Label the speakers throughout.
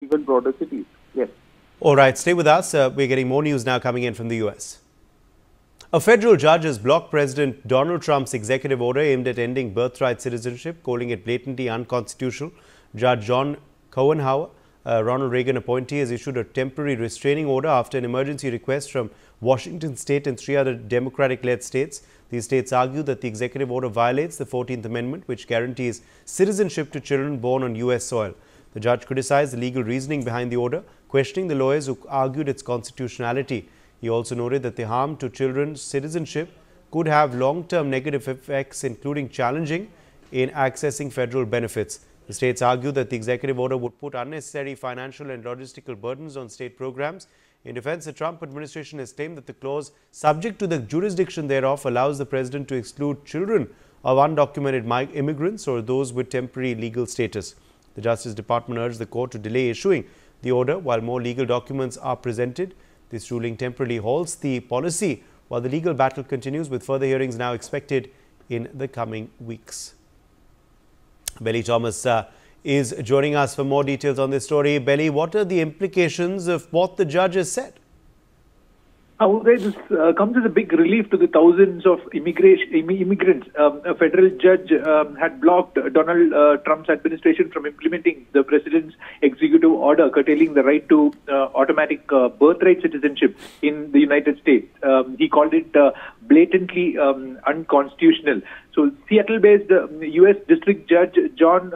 Speaker 1: even broader cities. Yes.
Speaker 2: All right, stay with us. We're getting more news now coming in from the US. A federal judge has blocked President Donald Trump's executive order aimed at ending birthright citizenship, calling it blatantly unconstitutional. Judge John Coughenour, Ronald Reagan appointee, has issued a temporary restraining order after an emergency request from Washington state and 3 other Democratic-led states. These states argue that the executive order violates the 14th Amendment, which guarantees citizenship to children born on US soil. The judge criticized the legal reasoning behind the order, questioning the lawyers who argued its constitutionality. He also noted that the harm to children's citizenship could have long-term negative effects, including challenging in accessing federal benefits. The states argue that the executive order would put unnecessary financial and logistical burdens on state programs. In defense, the Trump administration has claimed that the clause, subject to the jurisdiction thereof, allows the president to exclude children of undocumented immigrants or those with temporary legal status. The Justice Department urged the court to delay issuing the order while more legal documents are presented. This ruling temporarily halts the policy while the legal battle continues, with further hearings now expected in the coming weeks. Belly Thomas is joining us for more details on this story. Belly, what are the implications of what the judge has said?
Speaker 1: This comes as a big relief to the thousands of immigrants. A federal judge had blocked Donald Trump's administration from implementing the president's executive order curtailing the right to automatic birthright citizenship in the United States. He called it blatantly unconstitutional. So, Seattle-based U.S. District Judge John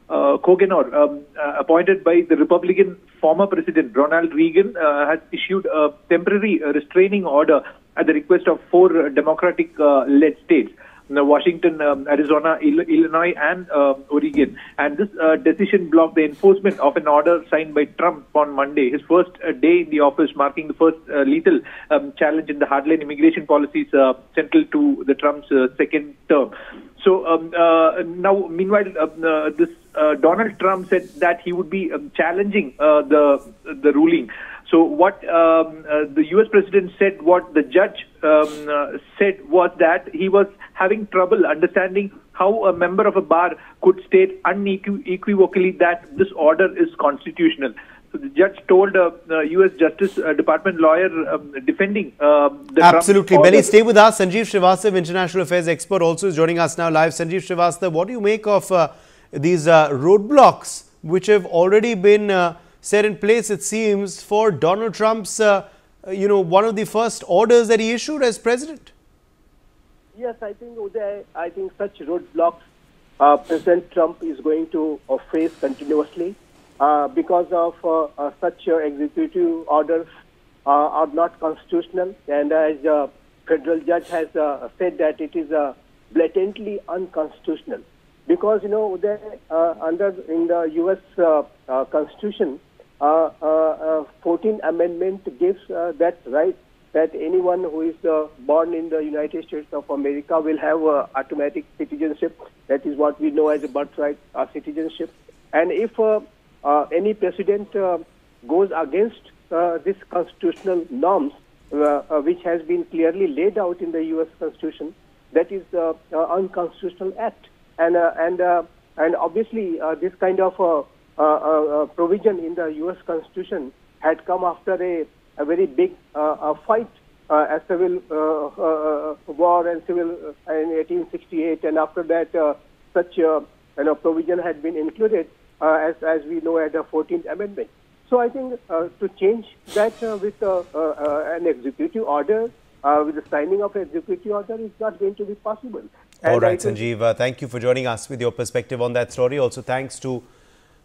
Speaker 1: Coughenour, appointed by the Republican former President Ronald Reagan, has issued a temporary restraining order at the request of 4 Democratic-led states, Washington, Arizona, Illinois, and Oregon. And this decision blocked the enforcement of an order signed by Trump on Monday, his first day in the office, marking the first lethal challenge in the hardline immigration policies central to the Trump's second term. So now, meanwhile, Donald Trump said that he would be challenging the ruling. So what the U.S. president said, what the judge said was that he was having trouble understanding how a member of a bar could state unequivocally that this order is constitutional. So the judge told a U.S. Justice Department lawyer defending the
Speaker 2: Absolutely. Belly, stay with us. Sanjeev Srivastava, international affairs expert, also is joining us now live. Sanjeev Srivastava, what do you make of these roadblocks which have already been set in place, it seems, for Donald Trump's, one of the first orders that he issued as president?
Speaker 3: Yes, I think, Uday, I think such roadblocks President Trump is going to face continuously because of such executive orders are not constitutional. And as a federal judge has said that it is blatantly unconstitutional. Because, Uday, in the U.S. Constitution, 14th Amendment gives that right that anyone who is born in the United States of America will have automatic citizenship. That is what we know as a birthright citizenship. And if any president goes against these constitutional norms, which has been clearly laid out in the U.S. Constitution, that is the unconstitutional act. And obviously, this kind of provision in the U.S. Constitution had come after a very big fight, a civil war and civil in 1868, and after that, such provision had been included, as we know, as the 14th Amendment. So I think to change that with an executive order, with the signing of an executive order, is not going to be possible.
Speaker 2: All right, Sanjeev, thank you for joining us with your perspective on that story. Also, thanks to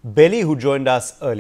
Speaker 2: Belly, who joined us earlier.